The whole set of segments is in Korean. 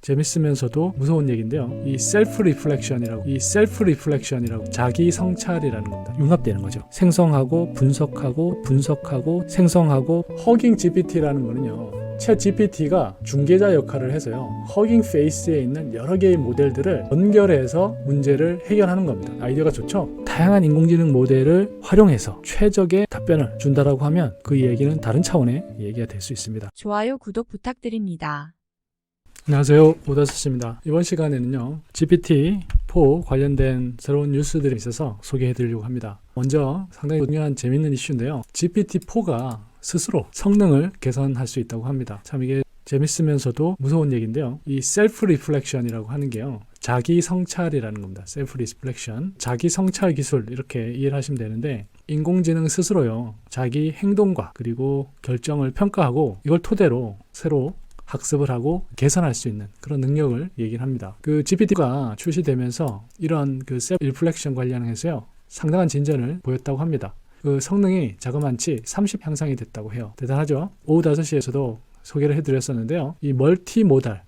재밌으면서도 무서운 얘기인데요. 이 셀프 리플렉션이라고 자기 성찰이라는 겁니다. 융합되는 거죠. 생성하고 분석하고 생성하고 허깅 GPT라는 거는요. 챗 GPT가 중개자 역할을 해서요. 허깅 페이스에 있는 여러 개의 모델들을 연결해서 문제를 해결하는 겁니다. 아이디어가 좋죠? 다양한 인공지능 모델을 활용해서 최적의 답변을 준다라고 하면 그 얘기는 다른 차원의 얘기가 될 수 있습니다. 좋아요, 구독 부탁드립니다. 안녕하세요, 오다스입니다. 이번 시간에는요, GPT-4 관련된 새로운 뉴스들이 있어서 소개해드리려고 합니다. 먼저 상당히 중요한 재밌는 이슈인데요. GPT-4가 스스로 성능을 개선할 수 있다고 합니다. 참 이게 재밌으면서도 무서운 얘기인데요. 이 셀프 리플렉션이라고 하는 게요, 자기 성찰이라는 겁니다. 셀프 리플렉션, 자기 성찰 기술, 이렇게 이해를 하시면 되는데, 인공지능 스스로요, 자기 행동과 그리고 결정을 평가하고 이걸 토대로 새로 학습을 하고 개선할 수 있는 그런 능력을 얘기를 합니다. 그 GPT가 출시되면서 이런 그 셀프 리플렉션 관련해서요, 상당한 진전을 보였다고 합니다. 그 성능이 자그만치 30 향상이 됐다고 해요. 대단하죠? 오후 5시에서도 소개를 해드렸었는데요. 이 멀티모달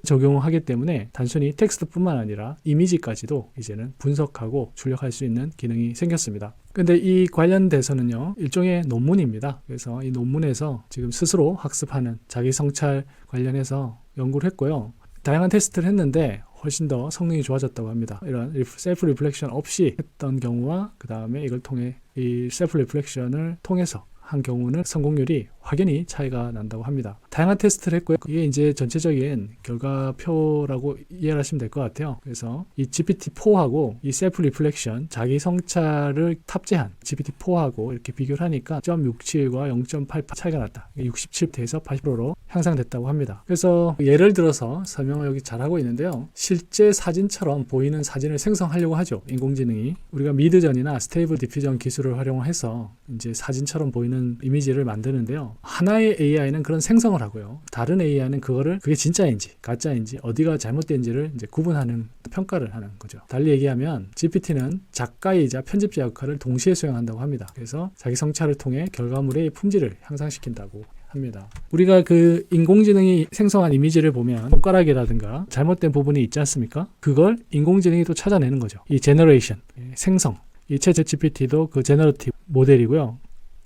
적용하기 때문에 단순히 텍스트뿐만 아니라 이미지까지도 이제는 분석하고 출력할 수 있는 기능이 생겼습니다. 근데 이 관련돼서는요, 일종의 논문입니다. 그래서 이 논문에서 지금 스스로 학습하는 자기 성찰 관련해서 연구를 했고요. 다양한 테스트를 했는데 훨씬 더 성능이 좋아졌다고 합니다. 이런 셀프 리플렉션 없이 했던 경우와 그 다음에 이걸 통해 이 셀프 리플렉션을 통해서 한 경우는 성공률이 확연히 차이가 난다고 합니다. 다양한 테스트를 했고요. 이게 이제 전체적인 결과표라고 이해를 하시면 될 것 같아요. 그래서 이 GPT-4하고 이 셀프 리플렉션, 자기 성찰을 탑재한 GPT-4하고 이렇게 비교를 하니까 0.67과 0.88 차이가 났다. 67대에서 80%로 향상됐다고 합니다. 그래서 예를 들어서 설명을 여기 잘하고 있는데요. 실제 사진처럼 보이는 사진을 생성하려고 하죠. 인공지능이. 우리가 미드전이나 스테이블 디퓨전 기술을 활용해서 이제 사진처럼 보이는 이미지를 만드는데요. 하나의 AI는 그런 생성을 하고요. 다른 AI는 그게 진짜인지 가짜인지 어디가 잘못된지를 이제 구분하는, 평가를 하는 거죠. 달리 얘기하면 GPT는 작가이자 편집자 역할을 동시에 수행한다고 합니다. 그래서 자기 성찰을 통해 결과물의 품질을 향상시킨다고 합니다. 우리가 그 인공지능이 생성한 이미지를 보면 손가락이라든가 잘못된 부분이 있지 않습니까? 그걸 인공지능이 또 찾아내는 거죠. 이 제너레이션, 생성. 이 챗 GPT도 그 제너러티브 모델이고요.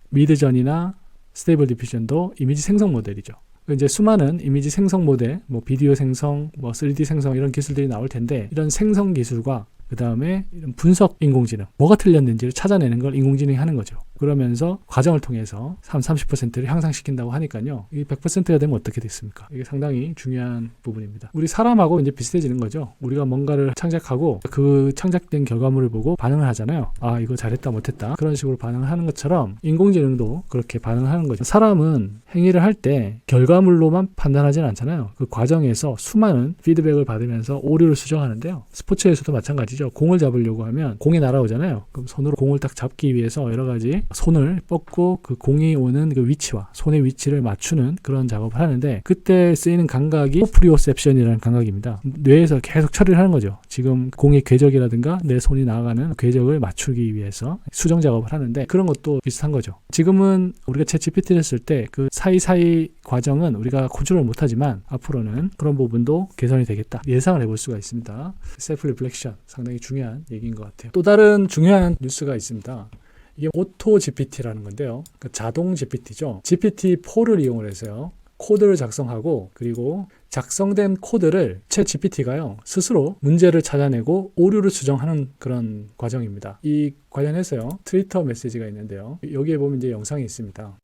미드전이나 스테이블 디퓨전도 이미지 생성 모델이죠. 이제 수많은 이미지 생성 모델, 비디오 생성, 3D 생성 이런 기술들이 나올 텐데, 이런 생성 기술과 그 다음에 이런 분석 인공지능, 뭐가 틀렸는지를 찾아내는 걸 인공지능이 하는 거죠. 그러면서 과정을 통해서 30%를 향상시킨다고 하니까요. 이게 100%가 되면 어떻게 됐습니까? 이게 상당히 중요한 부분입니다. 우리 사람하고 이제 비슷해지는 거죠. 우리가 뭔가를 창작하고 그 창작된 결과물을 보고 반응을 하잖아요. 아, 이거 잘했다 못했다. 그런 식으로 반응을 하는 것처럼 인공지능도 그렇게 반응을 하는 거죠. 사람은 행위를 할 때 결과물로만 판단하지는 않잖아요. 그 과정에서 수많은 피드백을 받으면서 오류를 수정하는데요. 스포츠에서도 마찬가지죠. 공을 잡으려고 하면 공이 날아오잖아요. 그럼 손으로 공을 딱 잡기 위해서 여러 가지 손을 뻗고 그 공이 오는 그 위치와 손의 위치를 맞추는 그런 작업을 하는데, 그때 쓰이는 감각이 프리오셉션이라는 감각입니다. 뇌에서 계속 처리를 하는 거죠. 지금 공의 궤적이라든가 내 손이 나아가는 궤적을 맞추기 위해서 수정 작업을 하는데, 그런 것도 비슷한 거죠. 지금은 우리가 챗 GPT를 쓸 때 그 사이사이 과정은 우리가 컨트롤 못하지만 앞으로는 그런 부분도 개선이 되겠다, 예상을 해볼 수가 있습니다. 셀프 리플렉션 상당히 중요한 얘기인 것 같아요. 또 다른 중요한 뉴스가 있습니다. 이게 오토 GPT라는 건데요. 그러니까 자동 GPT죠. GPT-4를 이용을 해서요, 코드를 작성하고, 그리고 작성된 코드를 챗 GPT가요, 스스로 문제를 찾아내고 오류를 수정하는 그런 과정입니다. 이 관련해서요, 트위터 메시지가 있는데요. 여기에 보면 이제 영상이 있습니다.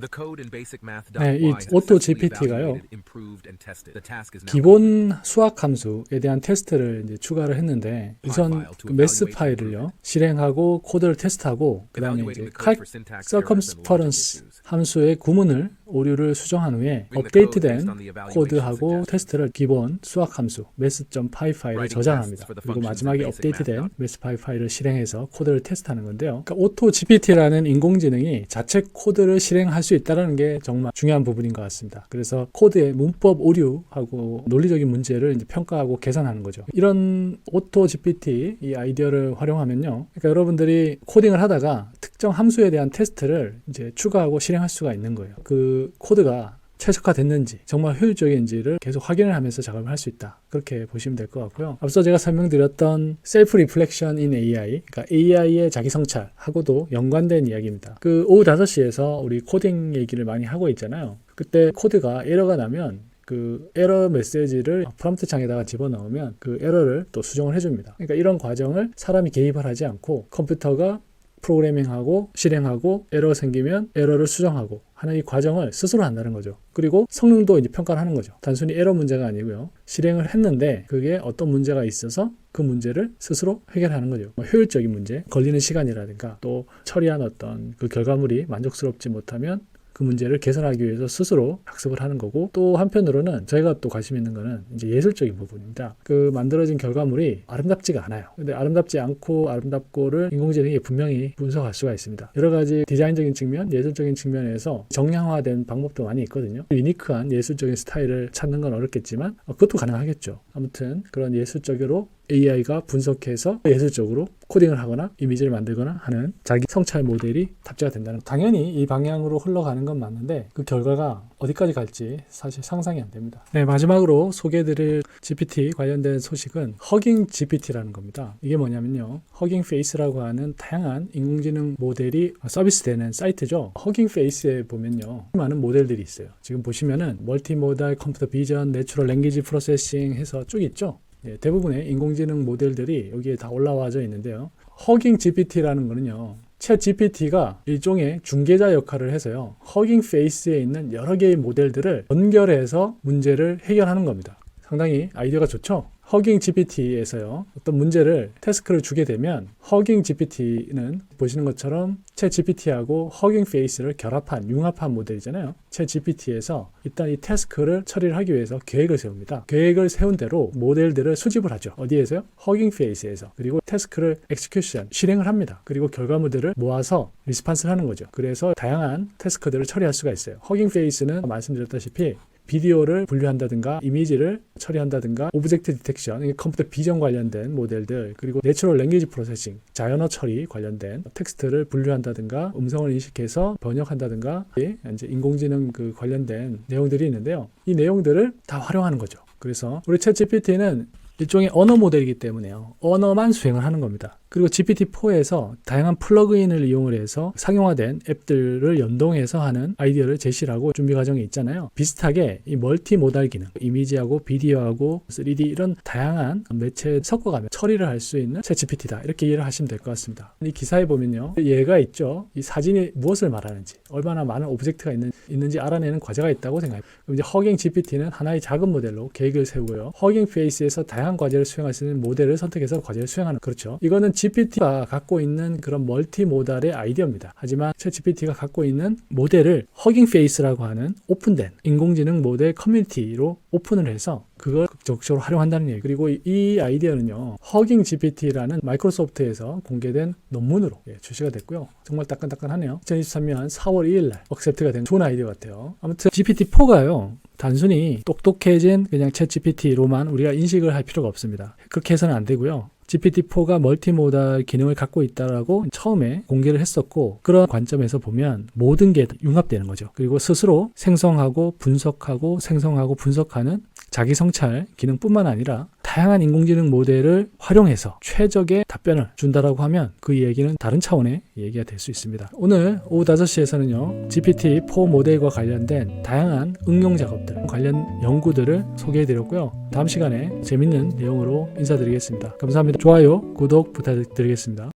네, 이 오토 GPT가요, 기본 수학 함수에 대한 테스트를 이제 추가를 했는데, 우선 그 매스 파일을요, 실행하고 코드를 테스트하고, 그 다음에 이제 circumference 함수의 구문을, 오류를 수정한 후에 업데이트된 코드하고 테스트를 기본 수학 함수 math.py 파일에 저장합니다. 그리고 마지막에 업데이트된 math.py 파일을 실행해서 코드를 테스트하는 건데요. 그러니까 오토 GPT라는 인공지능이 자체 코드를 실행할 수 있다는 게 정말 중요한 부분인 것 같습니다. 그래서 코드의 문법 오류하고 논리적인 문제를 이제 평가하고 개선하는 거죠. 이런 오토 GPT 이 아이디어를 활용하면요, 그러니까 여러분들이 코딩을 하다가 특정 함수에 대한 테스트를 이제 추가하고 실행할 수가 있는 거예요. 그 코드가 최적화됐는지 정말 효율적인지를 계속 확인을 하면서 작업을 할 수 있다. 그렇게 보시면 될 것 같고요. 앞서 제가 설명드렸던 셀프 리플렉션 인 AI, 그러니까 AI의 자기 성찰하고도 연관된 이야기입니다. 그 오후 5시에서 우리 코딩 얘기를 많이 하고 있잖아요. 그때 코드가 에러가 나면 그 에러 메시지를 프롬프트 창에다가 집어넣으면 그 에러를 또 수정을 해줍니다. 그러니까 이런 과정을 사람이 개입을 하지 않고 컴퓨터가 프로그래밍하고 실행하고 에러 생기면 에러를 수정하고 하는 이 과정을 스스로 한다는 거죠. 그리고 성능도 이제 평가를 하는 거죠. 단순히 에러 문제가 아니고요. 실행을 했는데 그게 어떤 문제가 있어서 그 문제를 스스로 해결하는 거죠. 효율적인 문제, 걸리는 시간이라든가 또 처리한 어떤 그 결과물이 만족스럽지 못하면 그 문제를 개선하기 위해서 스스로 학습을 하는 거고, 또 한편으로는 저희가 또 관심 있는 거는 이제 예술적인 부분입니다. 그 만들어진 결과물이 아름답지가 않아요. 근데 아름답지 않고 아름답고를 인공지능이 분명히 분석할 수가 있습니다. 여러 가지 디자인적인 측면, 예술적인 측면에서 정량화된 방법도 많이 있거든요. 유니크한 예술적인 스타일을 찾는 건 어렵겠지만 그것도 가능하겠죠. 아무튼 그런 예술적으로 AI가 분석해서 예술적으로 코딩을 하거나 이미지를 만들거나 하는 자기 성찰 모델이 탑재가 된다는, 당연히 이 방향으로 흘러가는 건 맞는데 그 결과가 어디까지 갈지 사실 상상이 안 됩니다. 네, 마지막으로 소개해드릴 GPT 관련된 소식은 허깅 GPT라는 겁니다. 이게 뭐냐면요, 허깅 페이스라고 하는 다양한 인공지능 모델이 서비스되는 사이트죠. 허깅 페이스에 보면요, 많은 모델들이 있어요. 지금 보시면은 멀티모달 컴퓨터 비전, 내추럴 랭귀지 프로세싱 해서 쭉 있죠. 예, 대부분의 인공지능 모델들이 여기에 다 올라와져 있는데요. 허깅 GPT라는 거는요, 챗 GPT가 일종의 중개자 역할을 해서요, 허깅 페이스에 있는 여러 개의 모델들을 연결해서 문제를 해결하는 겁니다. 상당히 아이디어가 좋죠? 허깅 GPT에서요, 어떤 문제를, 태스크를 주게 되면 허깅 GPT는 보시는 것처럼 챗 GPT하고 허깅 페이스를 결합한, 융합한 모델이잖아요. 챗 GPT에서 일단 이 태스크를 처리를 하기 위해서 계획을 세웁니다. 계획을 세운 대로 모델들을 수집을 하죠. 어디에서요? 허깅 페이스에서. 그리고 태스크를 엑스큐션, 실행을 합니다. 그리고 결과물들을 모아서 리스판스를 하는 거죠. 그래서 다양한 태스크들을 처리할 수가 있어요. 허깅 페이스는 말씀드렸다시피 비디오를 분류한다든가 이미지를 처리한다든가 오브젝트 디텍션, 컴퓨터 비전 관련된 모델들, 그리고 내추럴 랭귀지 프로세싱, 자연어 처리 관련된 텍스트를 분류한다든가 음성을 인식해서 번역한다든가 이제 인공지능 그 관련된 내용들이 있는데요. 이 내용들을 다 활용하는 거죠. 그래서 우리 챗 GPT는 일종의 언어 모델이기 때문에요, 언어만 수행을 하는 겁니다. 그리고 GPT-4에서 다양한 플러그인을 이용을 해서 상용화된 앱들을 연동해서 하는 아이디어를 제시를 하고 준비 과정에 있잖아요. 비슷하게 이 멀티모달 기능, 이미지하고 비디오하고 3D 이런 다양한 매체 섞어가며 처리를 할 수 있는 챗 GPT다, 이렇게 이해를 하시면 될 것 같습니다. 이 기사에 보면요, 예가 있죠. 이 사진이 무엇을 말하는지, 얼마나 많은 오브젝트가 있는지 알아내는 과제가 있다고 생각해요. 그럼 이제 허깅 GPT는 하나의 작은 모델로 계획을 세우고요, 허깅 페이스에서 다양한 과제를 수행할 수 있는 모델을 선택해서 과제를 수행하는, 그렇죠. 이거는 GPT가 갖고 있는 그런 멀티모달의 아이디어입니다. 하지만 챗GPT가 갖고 있는 모델을 허깅 페이스라고 하는 오픈된 인공지능 모델 커뮤니티로 오픈을 해서 그걸 적극적으로 활용한다는 얘기. 그리고 이 아이디어는요, 허깅 GPT라는 마이크로소프트에서 공개된 논문으로 출시가 됐고요. 정말 따끈따끈하네요. 2023년 4월 2일 날 억셉트가 된 좋은 아이디어 같아요. 아무튼 GPT-4가요, 단순히 똑똑해진 그냥 챗 GPT로만 우리가 인식을 할 필요가 없습니다. 그렇게 해서는 안 되고요. GPT-4가 멀티모달 기능을 갖고 있다라고 처음에 공개를 했었고, 그런 관점에서 보면 모든 게 융합되는 거죠. 그리고 스스로 생성하고 분석하고 생성하고 분석하는 자기 성찰 기능뿐만 아니라 다양한 인공지능 모델을 활용해서 최적의 답변을 준다라고 하면 그 얘기는 다른 차원의 얘기가 될 수 있습니다. 오늘 오후 5시에서는요, GPT-4 모델과 관련된 다양한 응용 작업들, 관련 연구들을 소개해드렸고요. 다음 시간에 재밌는 내용으로 인사드리겠습니다. 감사합니다. 좋아요, 구독 부탁드리겠습니다.